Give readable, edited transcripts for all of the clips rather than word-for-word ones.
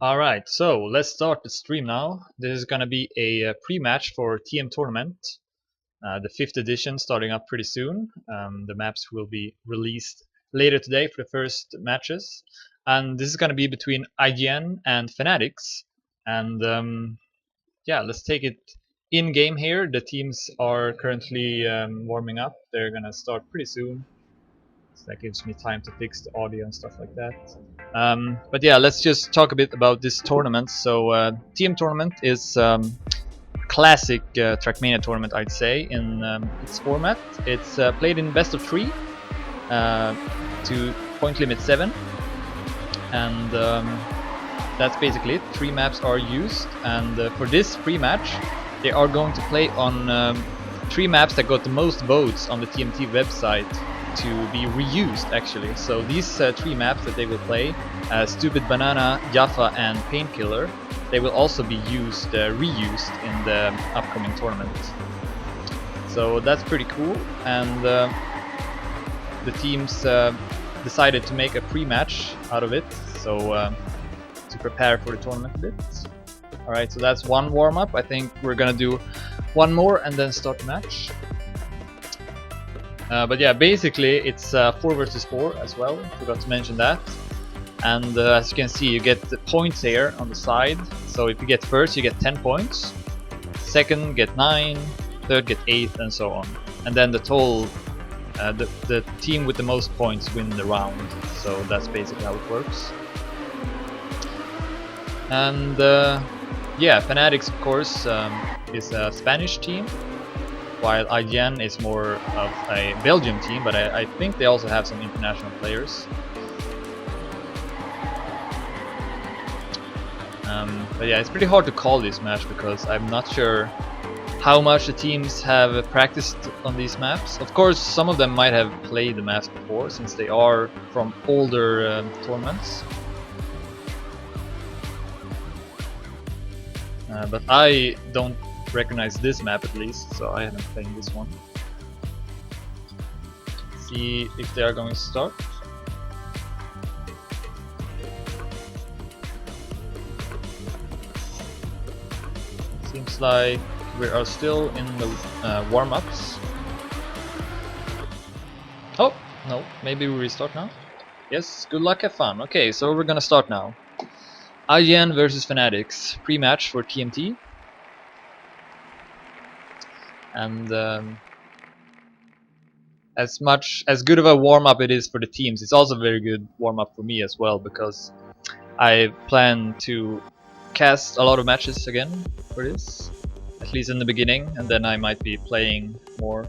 Alright, so let's start the stream now. This is gonna be a pre-match for TM Tournament, the 5th edition, starting up pretty soon. The maps will be released later today for the first matches. And this is gonna be between iGn and Fanatics. And yeah, let's take it in-game here. The teams are currently warming up. They're gonna start pretty soon. So that gives me time to fix the audio and stuff like that. But yeah, let's just talk a bit about this tournament. So TM Tournament is classic Trackmania tournament, I'd say, in its format. It's played in best of 3 to point limit 7, and that's basically it. 3 maps are used, and for this pre-match they are going to play on 3 maps that got the most votes on the TmT website to be reused, actually. So these 3 maps that they will play, Stupid Banana, Jaffa and Painkiller, they will also be reused in the upcoming tournament. So that's pretty cool, and the teams decided to make a pre-match out of it, so to prepare for the tournament a bit. Alright, so that's one warm-up. I think we're gonna do one more and then start the match. But yeah, basically it's 4 versus 4 as well, forgot to mention that. And as you can see, you get the points here on the side. So if you get first, you get 10 points, second get 9, third get 8, and so on. And then the total, the team with the most points win the round. So that's basically how it works. And yeah, Fanatics of course is a Spanish team, while iGn is more of a Belgium team, but I think they also have some international players. But yeah, it's pretty hard to call this match because I'm not sure how much the teams have practiced on these maps. Of course, some of them might have played the maps before, since they are from older tournaments. But I don't recognize this map at least, so I haven't played this one. Let's see if they are going to start. Seems like we are still in the warm-ups. Oh, no, maybe we restart now? Yes, good luck, have fun. Okay, so we're gonna start now. iGn versus Fanatics, pre-match for TmT. And as good of a warm-up it is for the teams, it's also a very good warm-up for me as well, because I plan to cast a lot of matches again for this, at least in the beginning, and then I might be playing more.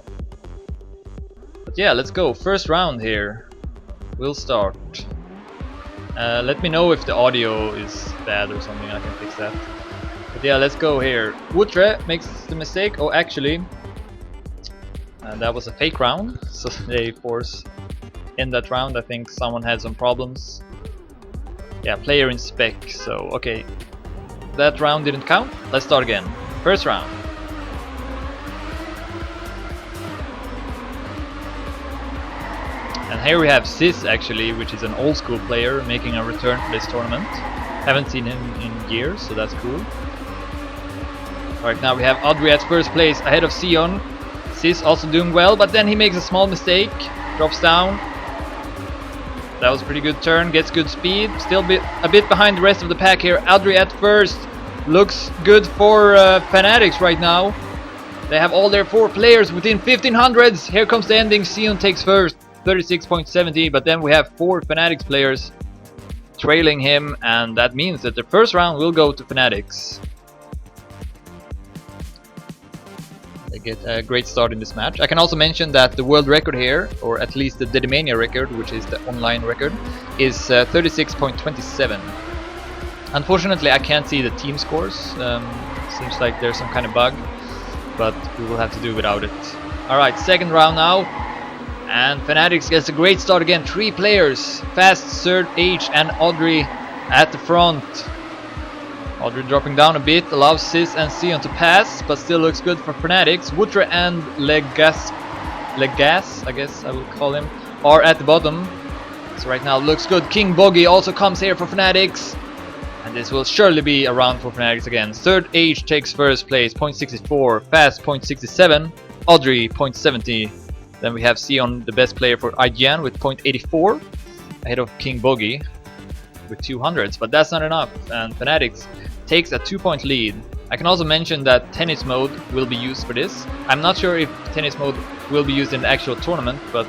But yeah, let's go. First round here. We'll start. Let me know if the audio is bad or something, I can fix that. But yeah, let's go here. Wutre makes the mistake. Oh, actually, that was a fake round, so they force in that round. I think someone had some problems. Yeah, player in spec, so okay. That round didn't count. Let's start again. First round. And here we have Sis, actually, which is an old school player making a return for this tournament. Haven't seen him in years, so that's cool. Alright, now we have Audrey at first place ahead of Sion. Sis also doing well, but then he makes a small mistake. Drops down. That was a pretty good turn, gets good speed. Still a bit behind the rest of the pack here. Audrey at first. Looks good for Fanatics right now. They have all their 4 players within 1500s. Here comes the ending. Sion takes first, 36.70, but then we have 4 Fanatics players trailing him, and that means that the first round will go to Fanatics. They get a great start in this match. I can also mention that the world record here, or at least the Dedemania record, which is the online record, is 36.27. Unfortunately, I can't see the team scores. Seems like there's some kind of bug, but we will have to do without it. Alright, second round now. And Fanatics gets a great start again. 3 players. Fast, Third H and Audrey at the front. Audrey dropping down a bit, allows Sis and Sion to pass, but still looks good for Fanatics. Wutre and Legas, I guess I will call him, are at the bottom. So right now looks good. King Boggy also comes here for Fanatics. And this will surely be a round for Fanatics again. Third Age takes first place, 0.64. Fast, 0.67. Audrey, 0.70. Then we have Sion, the best player for iGn, with 0.84. Ahead of King Bogey with 200s. But that's not enough. And Fanatics takes a 2-point lead. I can also mention that tennis mode will be used for this. I'm not sure if tennis mode will be used in the actual tournament, but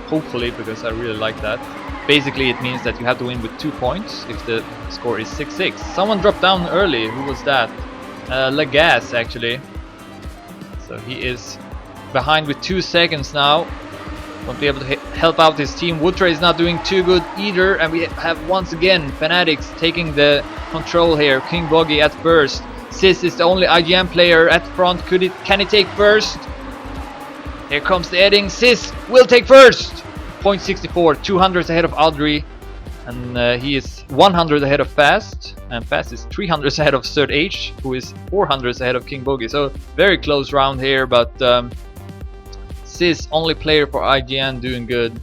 hopefully, because I really like that. Basically, it means that you have to win with 2 points if the score is 6-6. Someone dropped down early. Who was that? Legas, actually. So he is behind with 2 seconds now. Won't be able to help out his team. Woodra is not doing too good either. And we have once again Fanatics taking the control here. King Boggy at first. Sis is the only IGN player at front. Can he take first? Here comes the heading. Sis will take first. 0.64, 200s ahead of Audrey, and he is 100 ahead of Fast, and Fast is 300s ahead of Third H, who is 400s ahead of King Bogey. So very close round here, but Sis, only player for IGN, doing good,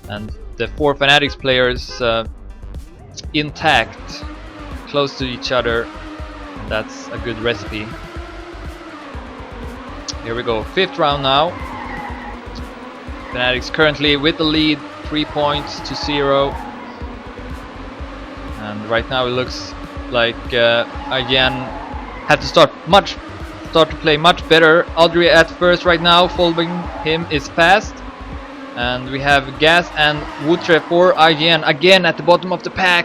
and the 4 Fanatics players intact, close to each other. That's a good recipe. Here we go, 5th round now. Fanatics currently with the lead, 3 points to 0. And right now it looks like IGN have to start to play much better. Audrey at first right now, following him is Fast. And we have Gas and Woodre for IGN again at the bottom of the pack.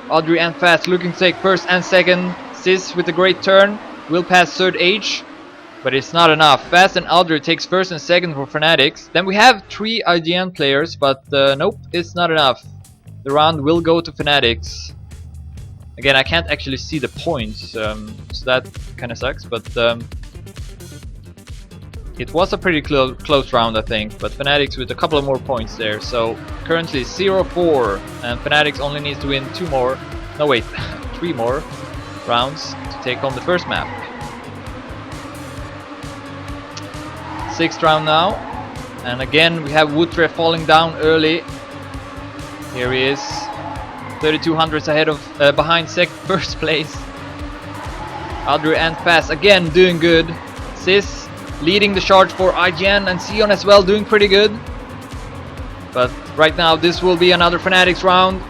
Audrey and Fast looking to take first and second. Sis with a great turn will pass Third H. But it's not enough. Fast and Audrey takes first and second for Fanatics. Then we have 3 IGN players, but nope, it's not enough. The round will go to Fanatics. Again, I can't actually see the points, so that kind of sucks. But it was a pretty close round, I think. But Fanatics with a couple of more points there. So currently 0-4, and Fanatics only needs to win 2 more. No wait, 3 more rounds to take home the first map. 6th round now, and again we have Woodre falling down early. Here he is, 3200s ahead of behind first place. Audrey and Fast again doing good. Sis leading the charge for IGN, and Sion as well doing pretty good. But right now this will be another Fanatics round,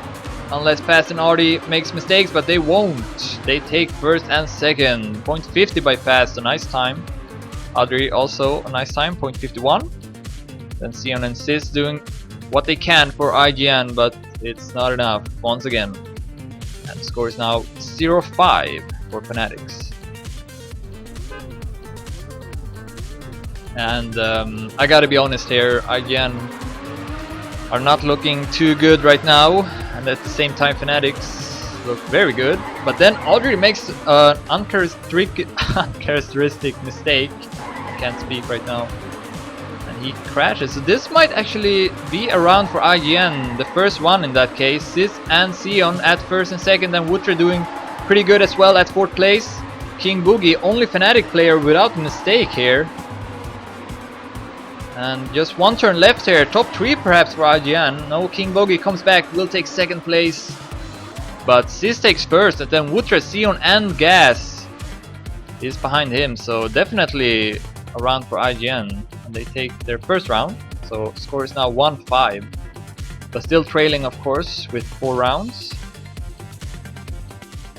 unless Fast and Audrey makes mistakes, but they won't. They take first and second. 0.50 by Fast, a nice time. Audrey also a nice time, 0.51. Then Sion and Sis doing what they can for IGN, but it's not enough once again. And the score is now 0-5 for Fanatics. And I gotta be honest here, IGN are not looking too good right now, and at the same time Fanatics look very good. But then Audrey makes an uncharacteristic mistake. I can't speak right now. And he crashes. So this might actually be a round for IGN, the first one in that case. Sis and Sion at first and second, and Woodre doing pretty good as well at 4th place. King Boogie, only Fanatic player without a mistake here. And just 1 turn left here, top 3 perhaps for IGN. No, King Bogey comes back, will take 2nd place. But Sis takes first, and then Woodre, Sion and Gas is behind him. So definitely a round for IGN. And they take their first round, so score is now 1-5. But still trailing, of course, with 4 rounds.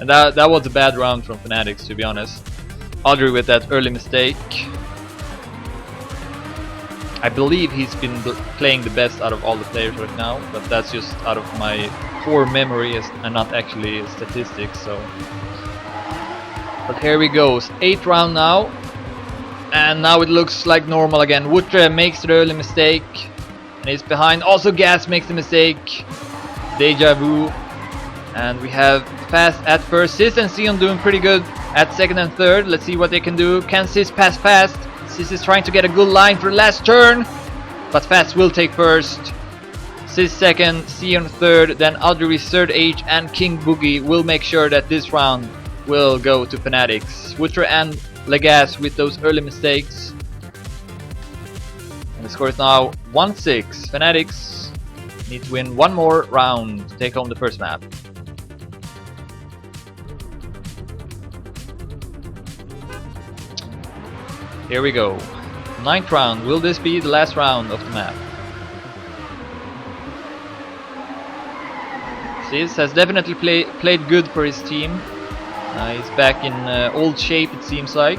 And that was a bad round from Fanatics, to be honest. Audrey with that early mistake. I believe he's been playing the best out of all the players right now, but that's just out of my poor memory and not actually statistics. So, but here we go, 8th round now, and now it looks like normal again. Woodre makes the early mistake, and he's behind. Also, Gas makes the mistake. Deja vu, and we have Fast at first. Sis and Sion doing pretty good at 2nd and 3rd. Let's see what they can do. Can Sis pass Fast? Sis is trying to get a good line for the last turn, but Fast will take first. Sis 2nd, Sion 3rd, then Audrey 3rd H, and King Boogie will make sure that this round will go to Fanatics. Woodre and Legas with those early mistakes. And the score is now 1-6. Fanatics need to win 1 more round to take home the first map. Here we go. 9th round. Will this be the last round of the map? Sis has definitely played good for his team. He's back in old shape, it seems like.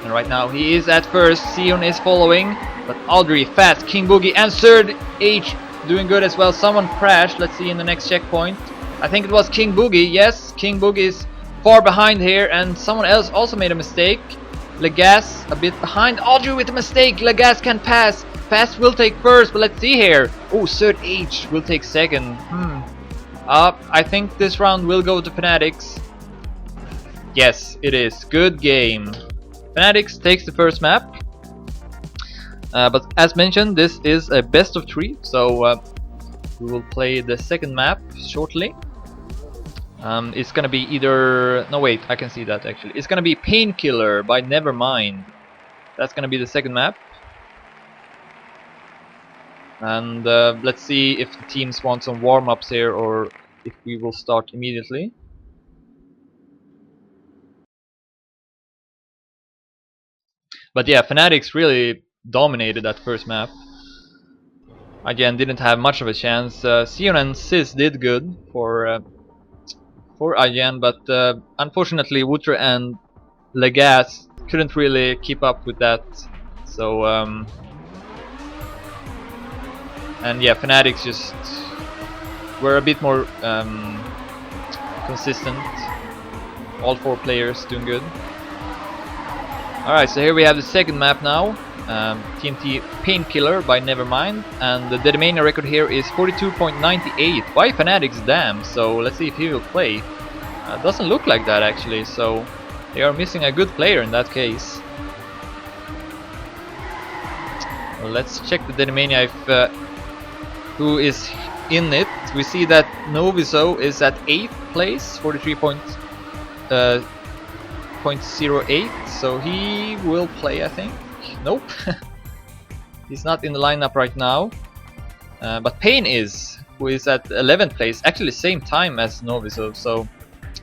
And right now he is at first. Sion is following. But Audrey, Fat, King Boogie and Third H doing good as well. Someone crashed. Let's see in the next checkpoint. I think it was King Boogie. Yes, King Boogie is far behind here. And someone else also made a mistake. Legas a bit behind. Audrey with a mistake. Legas can pass. Fast will take first. But let's see here. Oh, Third H will take second. I think this round will go to Fanatics. Yes, it is. Good game. Fanatics takes the first map. But as mentioned, this is a best of 3, so we will play the second map shortly. It's gonna be either... no wait, I can see that actually. It's gonna be Painkiller by Nevermind. That's gonna be the second map. And let's see if the teams want some warm-ups here or if we will start immediately. But yeah, Fanatics really dominated that first map. Again, didn't have much of a chance. Sion and Sis did good for iGn, but unfortunately Wooter and Legas couldn't really keep up with that. So and yeah, Fanatics just were a bit more consistent. All 4 players doing good. Alright, so here we have the second map now. TmT Painkiller by Nevermind, and the Deadmania record here is 42.98 by Fanatics. Damn, so let's see if he will play. Doesn't look like that actually, so they are missing a good player in that case. Well, let's check the Deadmania if who is in it. We see that Noviso is at 8th place, 43.08, so he will play, I think. Nope. He's not in the lineup right now. But Payne is, who is at 11th place, actually same time as Noviso, so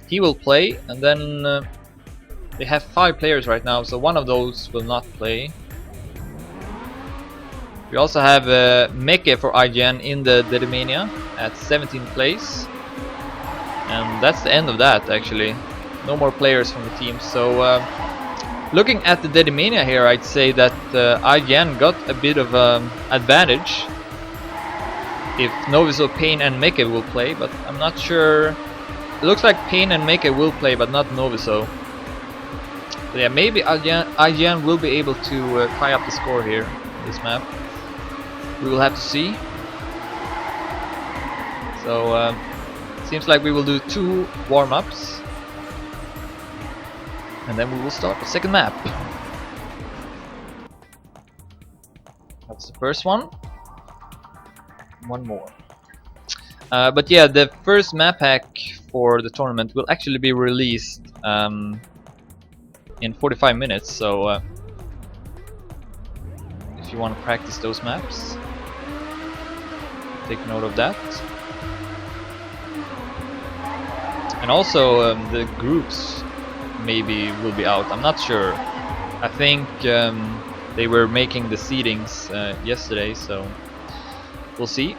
he will play. And then they have 5 players right now, so one of those will not play. We also have Meke for iGn in the Deadmania at 17th place. And that's the end of that actually. No more players from the team, so looking at the Deadmania here, I'd say that iGn got a bit of advantage if Noviso, Payne and Meke will play, but I'm not sure. It looks like Payne and Meke will play, but not Noviso. So yeah, maybe iGn will be able to tie up the score here on this map. We will have to see. So seems like we will do 2 warm-ups. And then we will start the second map. That's the first one. One more. But yeah, the first map pack for the tournament will actually be released in 45 minutes. So if you want to practice those maps, take note of that. And also the groups maybe will be out. I'm not sure. I think they were making the seedings yesterday, so we'll see.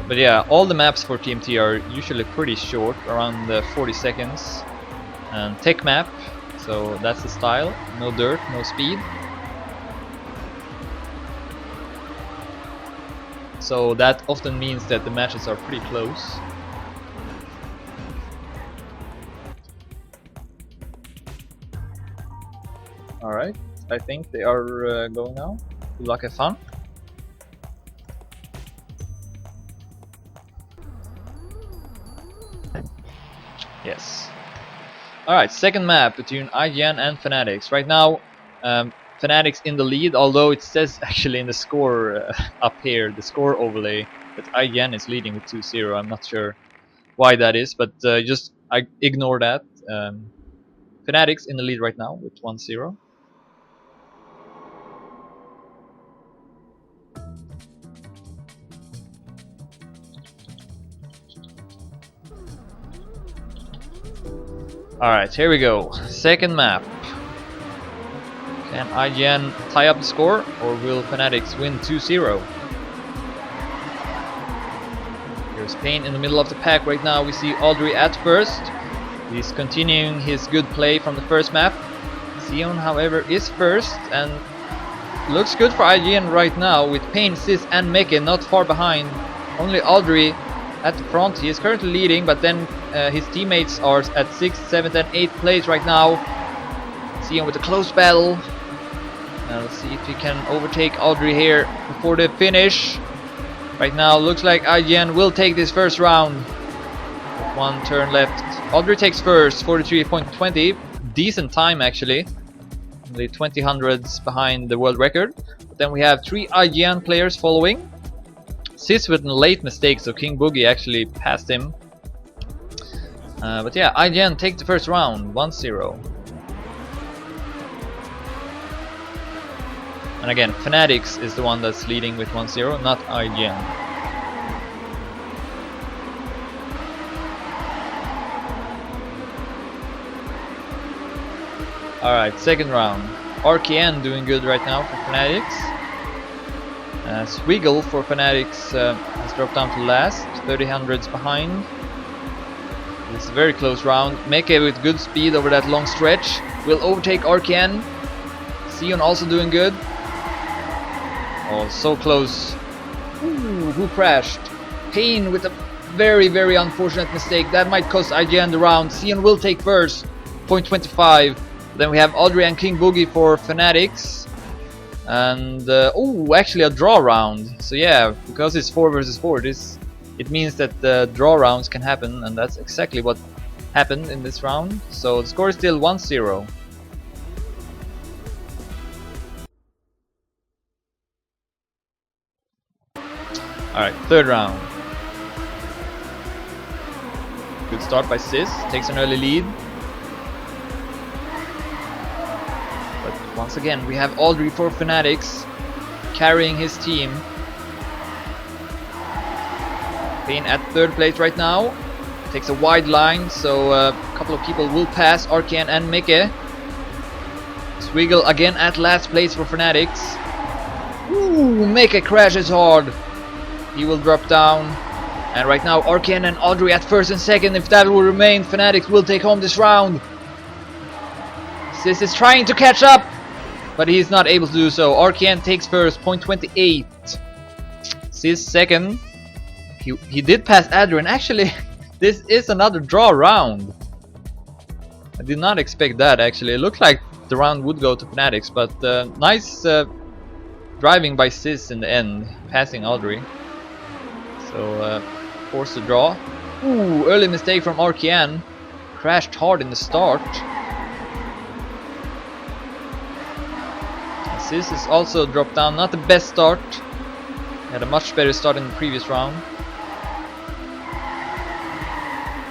But yeah, all the maps for TmT are usually pretty short, around 40 seconds. And tech map, so that's the style. No dirt, no speed. So that often means that the matches are pretty close. Alright, I think they are going now. Good luck, have fun. Yes. Alright, second map between iGn and Fanatics. Right now, Fanatics in the lead, although it says actually in the score up here, the score overlay, that iGn is leading with 2-0. I'm not sure why that is, but just ignore that. Fanatics in the lead right now with 1-0. Alright, here we go. Second map. Can iGn tie up the score, or will Fanatics win 2-0? Here's Payne in the middle of the pack right now. We see Audrey at first. He's continuing his good play from the first map. Sion, however, is first, and looks good for iGn right now with Payne, Sis and Meke not far behind. Only Audrey at the front. He is currently leading, but then his teammates are at 6th, 7th and 8th place right now. Sion with a close battle. Now let's see if he can overtake Audrey here before the finish. Right now looks like iGn will take this first round. With one turn left. Audrey takes first, 43.20. Decent time actually. Only 20 hundredths behind the world record. But then we have 3 iGn players following. Sis with a late mistake, so King Boogie actually passed him. But yeah, iGn take the first round, 1-0. And again, Fanatics is the one that's leading with 1-0, not iGn. Alright, second round. RKN doing good right now for Fanatics. frostBeule for Fanatics has dropped down to last, 30 hundredths behind. It's a very close round. Meke with good speed over that long stretch will overtake RKN. Sion also doing good. Oh, so close. Ooh, who crashed? Payne with a very, very unfortunate mistake. That might cost iGn the round. Sion will take first, 0.25. Then we have Audrey and King Boogie for Fanatics. And oh, actually a draw round. So yeah, because it's 4 versus 4, it means that the draw rounds can happen, and that's exactly what happened in this round. So the score is still 1-0. Alright, third round. Good start by Sis, takes an early lead. But once again, we have Audrey for Fanatics carrying his team. Payne at third place right now. Takes a wide line, so a couple of people will pass RKN and Meke. frostBeule again at last place for Fanatics. Ooh, Meke crashes hard. He will drop down. And right now RKN and Audrey at first and second. If that will remain, Fanatics will take home this round. Sis is trying to catch up, but he's not able to do so. RKN takes first, 0.28. Sis second. He did pass Adrian. Actually, this is another draw round. I did not expect that actually. It looked like the round would go to Fanatics, but nice driving by Sis in the end, passing Audrey. So forced to draw. Ooh, early mistake from RKN. Crashed hard in the start. Sis is also dropped down. Not the best start. Had a much better start in the previous round.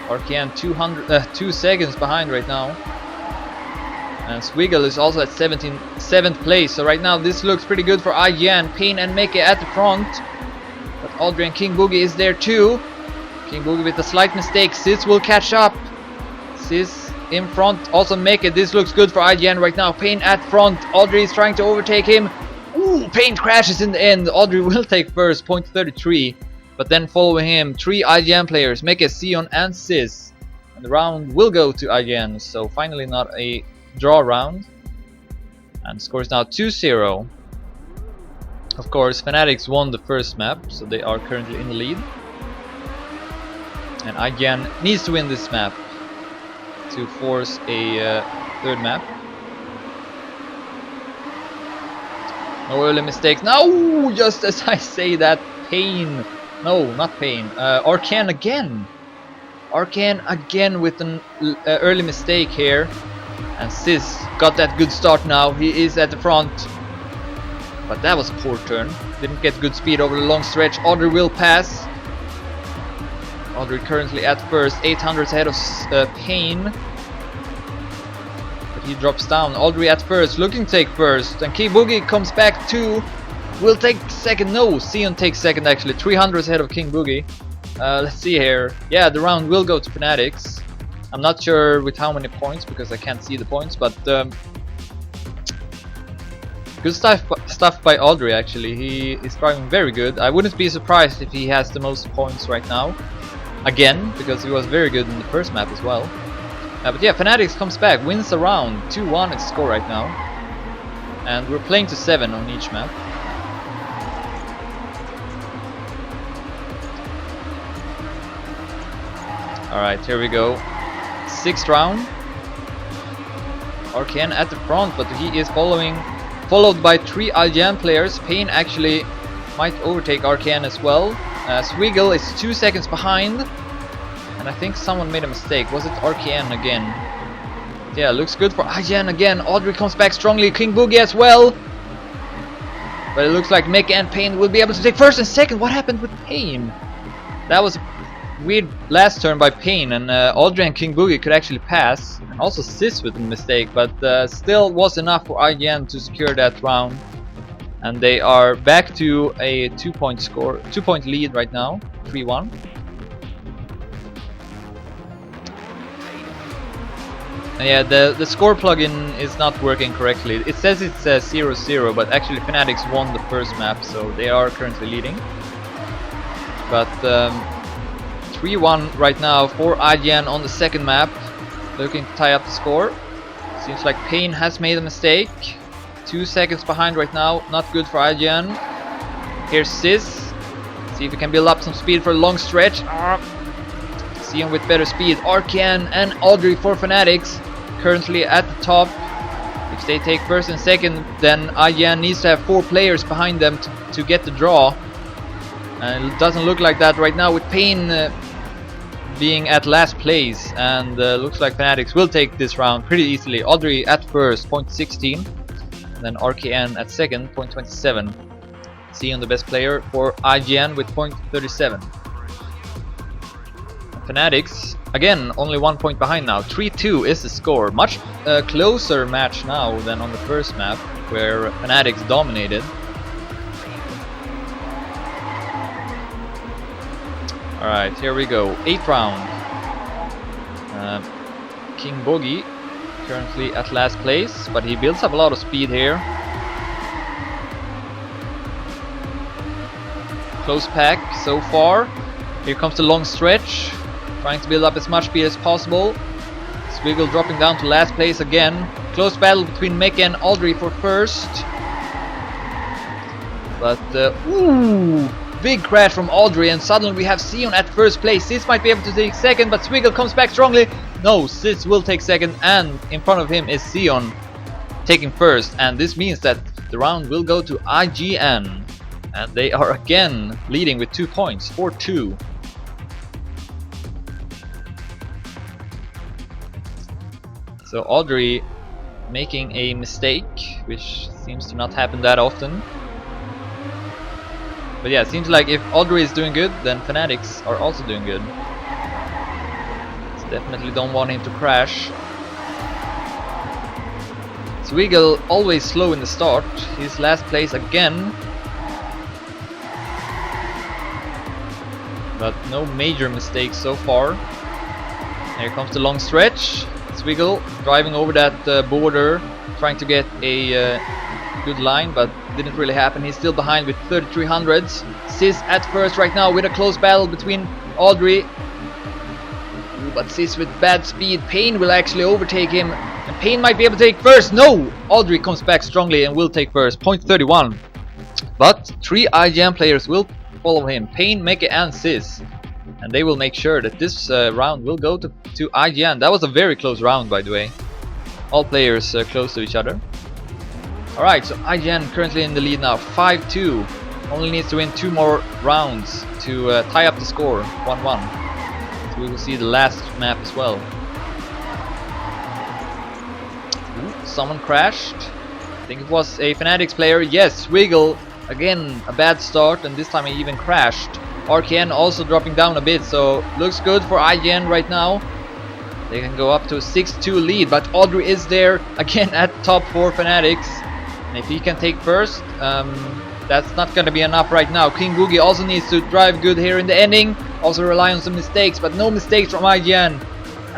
RKN 2 seconds behind right now. And frostBeule is also at 7th place. So right now this looks pretty good for iGn. Payne and Meke at the front. But Audrey and King Boogie is there too. King Boogie with a slight mistake. Sis will catch up. Sis in front. Also Meke. This looks good for iGn right now. Payne at front. Audrey is trying to overtake him. Ooh, Payne crashes in the end. Audrey will take first, 0.33. But then following him, 3 iGn players, Meke, Sion and Sis. And the round will go to iGn, so finally not a draw round. And the score is now 2-0. Of course, Fanatics won the first map, so they are currently in the lead. And iGn needs to win this map to force a third map. No early mistakes. No, just as I say that, Payne. No, not Payne. RKN again. RKN again with an early mistake here. And Sis got that good start now. He is at the front. But that was a poor turn. Didn't get good speed over the long stretch. Audrey will pass. Audrey currently at first. 800 ahead of Payne. But he drops down. Audrey at first. Looking to take first. And King Boogie comes back too. Will take second. No, Sion takes second actually. 300 ahead of King Boogie. Let's see here. Yeah, the round will go to Fanatics. I'm not sure with how many points because I can't see the points, but good stuff by Audrey actually. He is driving very good. I wouldn't be surprised if he has the most points right now. Again, because he was very good in the first map as well. But yeah, Fanatics comes back, wins a round, 2-1 its score right now. And we're playing to 7 on each map. Alright, here we go. 6th round. Arcane at the front, but he is followed by 3 iGn players. Pain actually might overtake Arcane as well. swiggle is 2 seconds behind. And I think someone made a mistake. Was it Arcane again? Yeah, looks good for iGn again. Audrey comes back strongly. King Boogie as well. But it looks like Mick and Pain will be able to take first and second. What happened with Pain? That was a weird last turn by Pain, and Audrey and King Boogie could actually pass. And also Sis with a mistake, but still was enough for iGn to secure that round. And they are back to a 2-point lead right now, 3-1. And yeah, the score plugin is not working correctly. It says it's 0-0, but actually Fanatics won the first map, so they are currently leading. But 3-1 right now for iGn on the second map, looking to tie up the score. Seems like Pain has made a mistake. 2 seconds behind right now, not good for iGn. Here's Sis. See if he can build up some speed for a long stretch. See him with better speed. Arcane and Audrey for Fanatics currently at the top. If they take first and second, then iGn needs to have 4 players behind them to get the draw. And it doesn't look like that right now with Pain being at last place. And looks like Fanatics will take this round pretty easily. Audrey at first, point 16. Then Arcane at second, point 27. Sion the best player for iGn with point 37. Fanatics, again, only 1 point behind now. 3-2 is the score. Much closer match now than on the first map, where Fanatics dominated. Alright, here we go. 8th round. King Boogie currently at last place, but he builds up a lot of speed here. Close pack so far. Here comes the long stretch. Trying to build up as much speed as possible. Swiggle dropping down to last place again. Close battle between Mick and Audrey for first. But, ooh! Big crash from Audrey, and suddenly we have Sion at first place. Sis might be able to take second, but Swiggle comes back strongly. No, Sis will take second, and in front of him is Sion taking first. And this means that the round will go to iGn. And they are again leading with 2 points, 4-2. So Audrey making a mistake, which seems to not happen that often. But yeah, it seems like if Audrey is doing good, then Fanatics are also doing good. So definitely don't want him to crash. Swiggle always slow in the start. He's last place again. But no major mistakes so far. Here comes the long stretch. Swiggle driving over that border, trying to get a good line, but didn't really happen. He's still behind with 3300s. Sis at first right now with a close battle between Audrey. Ooh, but Sis with bad speed. Pain will actually overtake him, and Pain might be able to take first. No! Audrey comes back strongly and will take first. Point 31. But 3 iGn players will follow him. Pain, Mecha and Sis. And they will make sure that this round will go to iGn. That was a very close round, by the way. All players close to each other. Alright, so iGn currently in the lead now, 5-2. Only needs to win 2 more rounds to tie up the score, 1-1. So we will see the last map as well. Ooh, someone crashed. I think it was a Fanatics player. Yes, Swiggle. Again, a bad start, and this time he even crashed. Arcane also dropping down a bit, so looks good for iGn right now. They can go up to a 6-2 lead, but Audrey is there again at top for Fanatics. And if he can take first, that's not going to be enough right now. King Boogie also needs to drive good here in the ending. Also rely on some mistakes, but no mistakes from iGn.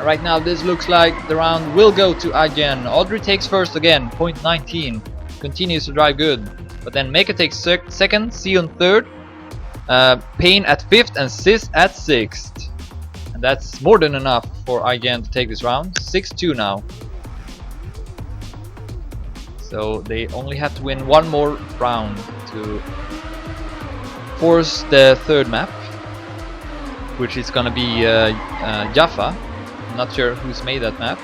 Right now this looks like the round will go to iGn. Audrey takes first again, point 19. Continues to drive good. But then Meka takes second, Sion third, Payne at fifth, and Sis at sixth. And that's more than enough for iGn to take this round. 6-2 now. So they only have to win one more round to force the third map, which is gonna be Jaffa. I'm not sure who's made that map.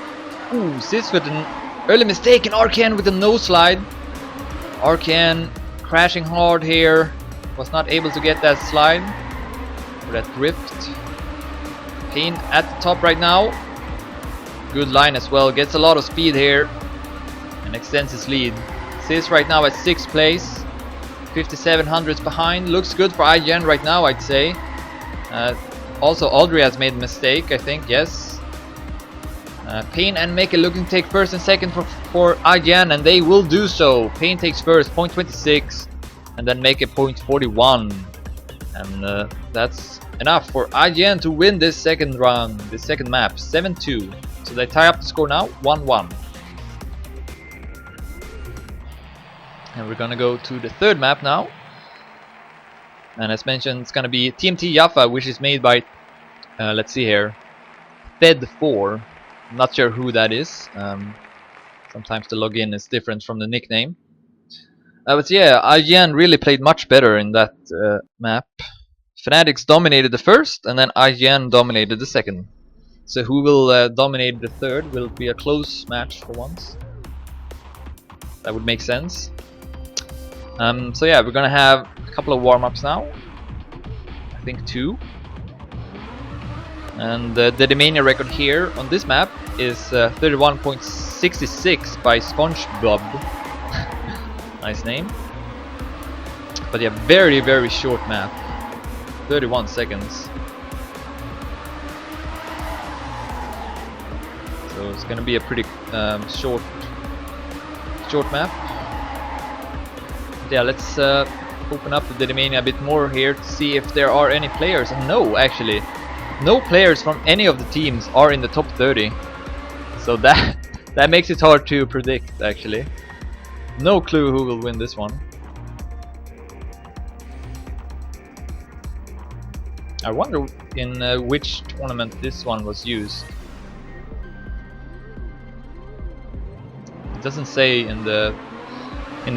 Ooh, Sis with an early mistake, and Arcan with a no slide. Arcan crashing hard here. Was not able to get that slide or that drift. Payne at the top right now. Good line as well. Gets a lot of speed here and extends his lead. Sis right now at 6th place. 5700s behind. Looks good for iGen right now, I'd say. Also, Audrey has made a mistake, I think. Yes. Payne and Meka looking to take first and second for iGen, and they will do so. Payne takes first, point 26, and then Meka point 41, and that's enough for iGen to win this second round, this second map, 7-2. So they tie up the score now, 1-1. And we're gonna go to the third map now. And as mentioned, it's gonna be TmT Jaffa, which is made by, let's see here, Fed4. I'm not sure who that is. Sometimes the login is different from the nickname. But yeah, iGn really played much better in that map. Fanatics dominated the first, and then iGn dominated the second. So who will dominate the third will be a close match for once. That would make sense. So yeah, we're gonna have a couple of warm-ups now. I think 2. And the Dedemania record here on this map is 31.66 by SpongeBob. Nice name. But yeah, very very short map. 31 seconds. So it's gonna be a pretty short map. Yeah, let's open up the Dedemania a bit more here to see if there are any players. And no, actually, no players from any of the teams are in the top 30. So that makes it hard to predict, actually. No clue who will win this one. I wonder in which tournament this one was used. It doesn't say in the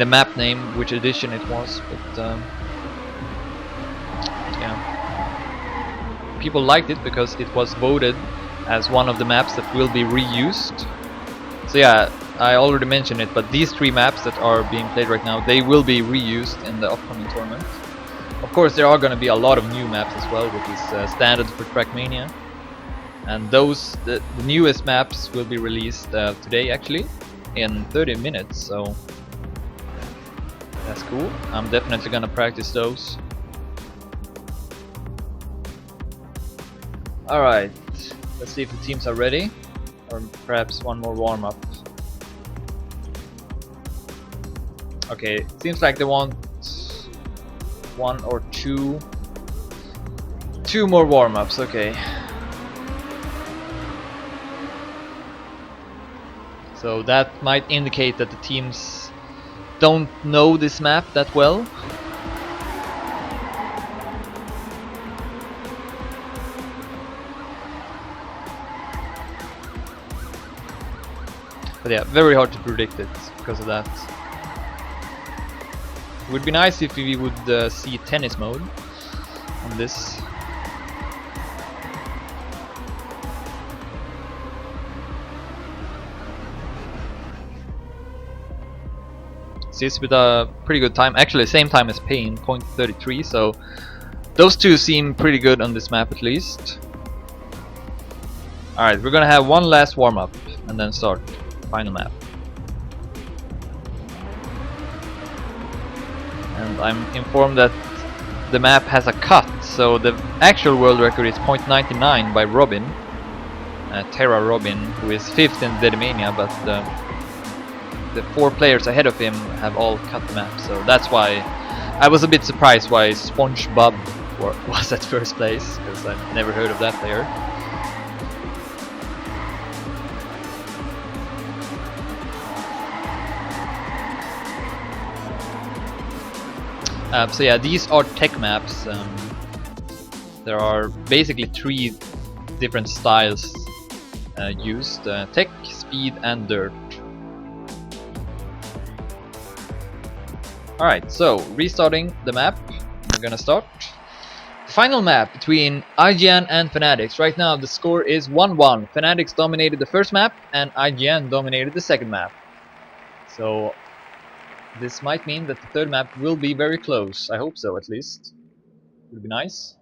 map name which edition it was, but yeah, people liked it because it was voted as one of the maps that will be reused. So yeah, I already mentioned it, but these 3 maps that are being played right now, they will be reused in the upcoming tournament. Of course, there are going to be a lot of new maps as well, which is standard for Trackmania, and the newest maps will be released today, actually, in 30 minutes. So that's cool. I'm definitely gonna practice those. Alright, let's see if the teams are ready, or perhaps one more warm-up. Okay, seems like they want 1 or 2 more warm-ups. Okay. So that might indicate that the teams don't know this map that well. But yeah, very hard to predict it because of that. It would be nice if we would see tennis mode on this. Sis with a pretty good time, actually same time as Payne, 0.33, so those two seem pretty good on this map at least. Alright, we're gonna have one last warm-up and then start final map. And I'm informed that the map has a cut, so the actual world record is 0.99 by Robin, Terra Robin, who is 5th in Dedemania, but the 4 players ahead of him have all cut the map, so that's why I was a bit surprised why SpongeBob was at first place, because I've never heard of that player. So yeah, these are tech maps. There are basically 3 different styles used: tech, speed, and dirt. Alright, so restarting the map, we're gonna start. The final map between iGn and Fanatics. Right now the score is 1-1. Fanatics dominated the first map and iGn dominated the second map. So this might mean that the third map will be very close. I hope so, at least. It would be nice.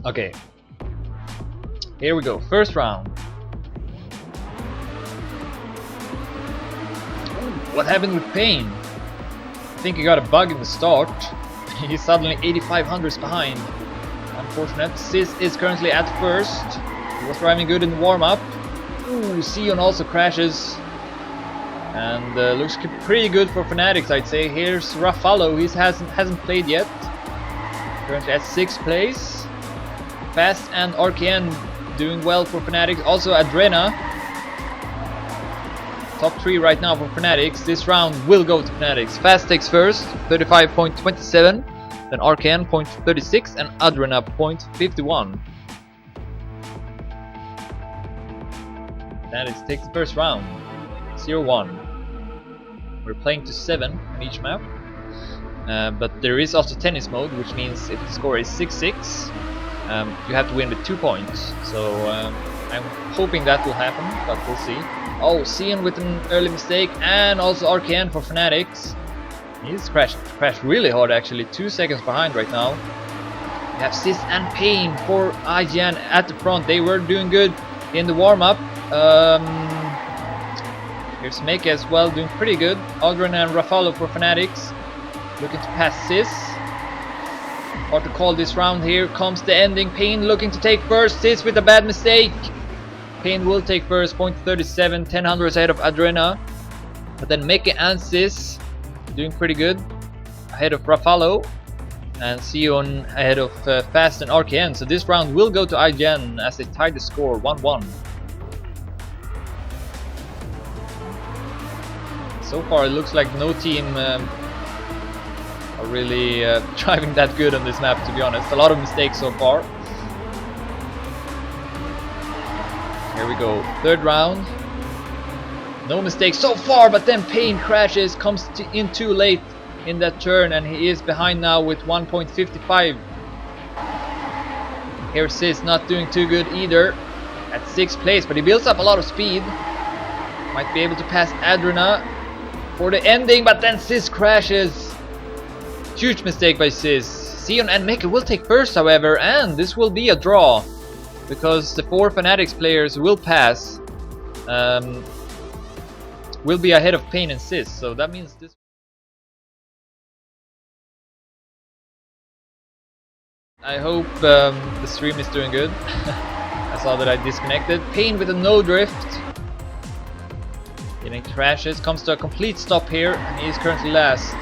Okay, here we go, first round. Ooh, what happened with Payne? I think he got a bug in the start. He's suddenly 8,500s behind. Unfortunate. Sis is currently at first. He was driving good in the warm-up. Ooh, Sion also crashes. And looks pretty good for Fanatics, I'd say. Here's Ruffalo, he hasn't played yet. Currently at 6th place. Fast and RKN doing well for Fanatics. Also Adrena. Top 3 right now for Fanatics. This round will go to Fanatics. Fast takes first, 35.27. Then RKN 0.36 and Adrena 0.51. Fanatics takes the first round. 0-1. We're playing to 7 on each map. But there is also tennis mode, which means if the score is 6-6, you have to win with 2 points. So I'm hoping that will happen, but we'll see. Oh, Sion with an early mistake, and also RKN for Fanatics. He's crashed really hard actually, 2 seconds behind right now. We have Sis and Payne for iGn at the front. They were doing good in the warm-up. Here's Meke as well, doing pretty good. Adrian and Ruffalo for Fanatics. Looking to pass Sis. Hard to call this round. Here comes the ending. Payne looking to take first. Sis with a bad mistake. Payne will take first, 0.37, 10 hundredths ahead of Adrena. But then Meke and Sis doing pretty good. Ahead of Ruffalo. And Sion ahead of Fast and RKN. So this round will go to iGen as they tied the score 1-1. So far it looks like no team are really driving that good on this map, to be honest. A lot of mistakes so far. Here we go, third round. No mistakes so far, but then Payne crashes, comes in too late in that turn, and he is behind now with 1.55. Here Sis not doing too good either, at 6th place, but he builds up a lot of speed. Might be able to pass Adrena for the ending, but then Sis crashes. Huge mistake by Sis. Sion and Meke will take first, however, and this will be a draw because the 4 Fanatics players will pass. Will be ahead of Payne and Sis, so that means this. I hope the stream is doing good. I saw that I disconnected. Payne with a no drift. Getting crashes, comes to a complete stop here, and he is currently last.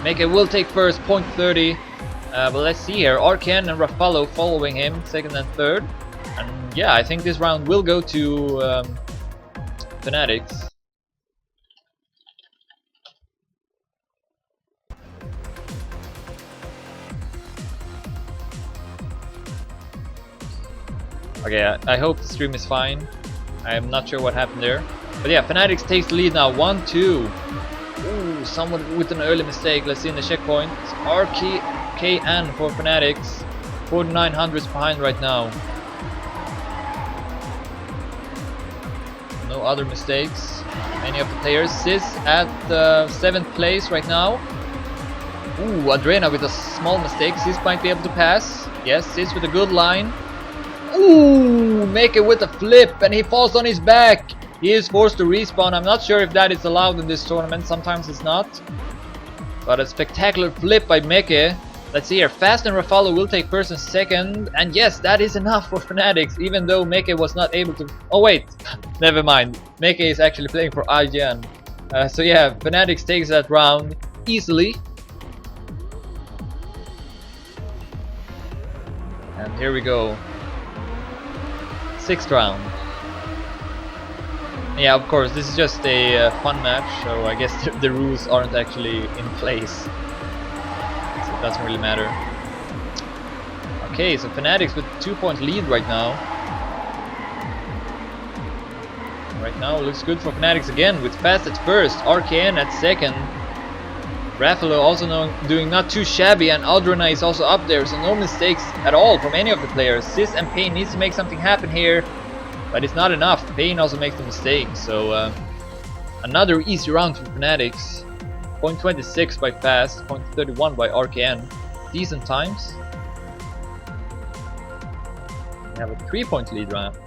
Meke will take first, 0.30. But let's see here, RKN and Ruffalo following him, 2nd and 3rd. And yeah, I think this round will go to Fanatics. Okay, I hope the stream is fine. I am not sure what happened there. But yeah, Fanatics takes the lead now, 1-2. Ooh, someone with an early mistake. Let's see in the checkpoint. RKN for Fanatics. 4900s behind right now. No other mistakes. Any of the players. Sis at 7th place right now. Ooh, Adrena with a small mistake. Sis might be able to pass. Yes, Sis with a good line. Ooh, Meke with a flip, and he falls on his back. He is forced to respawn. I'm not sure if that is allowed in this tournament. Sometimes it's not. But a spectacular flip by Meke. Let's see here. Fast and Ruffalo will take first and second. And yes, that is enough for Fanatics, even though Meke was not able to. Oh wait, never mind. Meke is actually playing for iGn. So yeah, Fanatics takes that round easily. And here we go. 6th round. Yeah, of course, this is just a fun match, so I guess the rules aren't actually in place. So it doesn't really matter. Okay, so Fanatics with 2-point lead right now. Right now it looks good for Fanatics again, with Fast at first, RKN at second. Raffalo also doing not too shabby, and Aldrona is also up there, so no mistakes at all from any of the players. Sis and Payne needs to make something happen here, but it's not enough. Payne also makes the mistake, so another easy round for Fanatics. Point 26 by Fast, point 31 by RKN. Decent times. We have a 3-point lead round.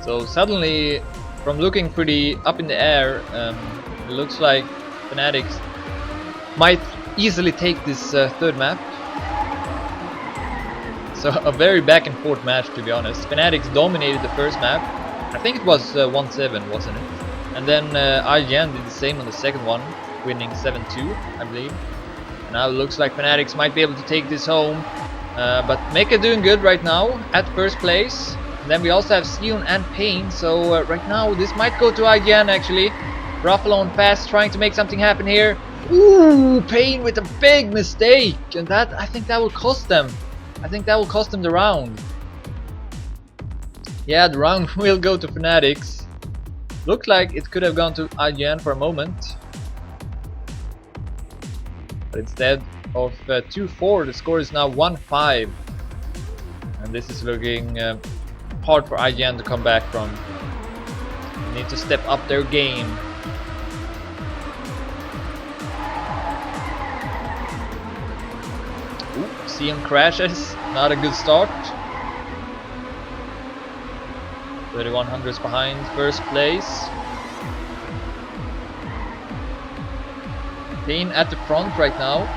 So suddenly, from looking pretty up in the air, it looks like Fanatics might easily take this third map. So a very back and forth match, to be honest. Fanatics dominated the first map. I think it was 1-7, wasn't it? And then iGn did the same on the second one, winning 7-2, I believe. And now it looks like Fanatics might be able to take this home. But Mecha doing good right now at first place. And then we also have Sion and Payne. So right now this might go to iGn actually. Ruffalo and Fast trying to make something happen here. Ooh, Payne with a big mistake, and that, I think that will cost them. I think that will cost them the round. Yeah, the round will go to Fanatics. Looked like it could have gone to iGn for a moment, but instead of 2-4, the score is now 1-5, and this is looking hard for iGn to come back from. They need to step up their game. Sion crashes, not a good start. 3100s behind first place. Payne at the front right now,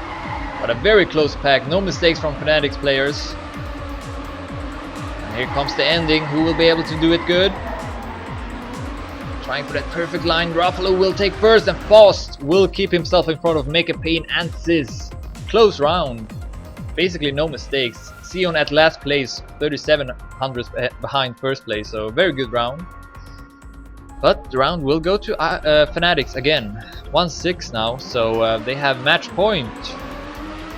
but a very close pack, no mistakes from Fanatics players. And here comes the ending, who will be able to do it good? Trying for that perfect line, Ruffalo will take first, and Faust will keep himself in front of Mecha, Payne and Sis. Close round. Basically no mistakes. Sion at last place, 3700 behind first place, so very good round. But the round will go to Fanatics again. 1-6 now, so they have match point.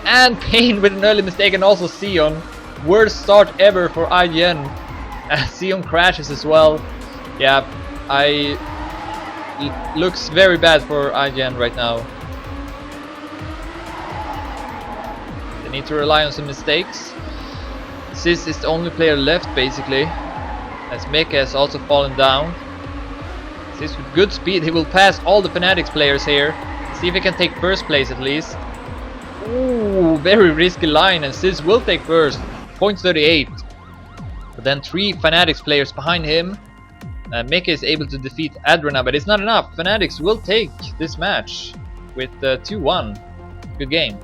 And Payne with an early mistake, and also Sion. Worst start ever for iGn. Sion crashes as well. Yeah, it looks very bad for iGn right now. Need to rely on some mistakes. Sis is the only player left basically, as Mecha has also fallen down. Sis with good speed, he will pass all the Fanatics players here. See if he can take first place at least. Ooh, very risky line, and Sis will take first. Point 38. But then 3 Fanatics players behind him. Mecha is able to defeat Adrena, but it's not enough. Fanatics will take this match with 2-1. Good game.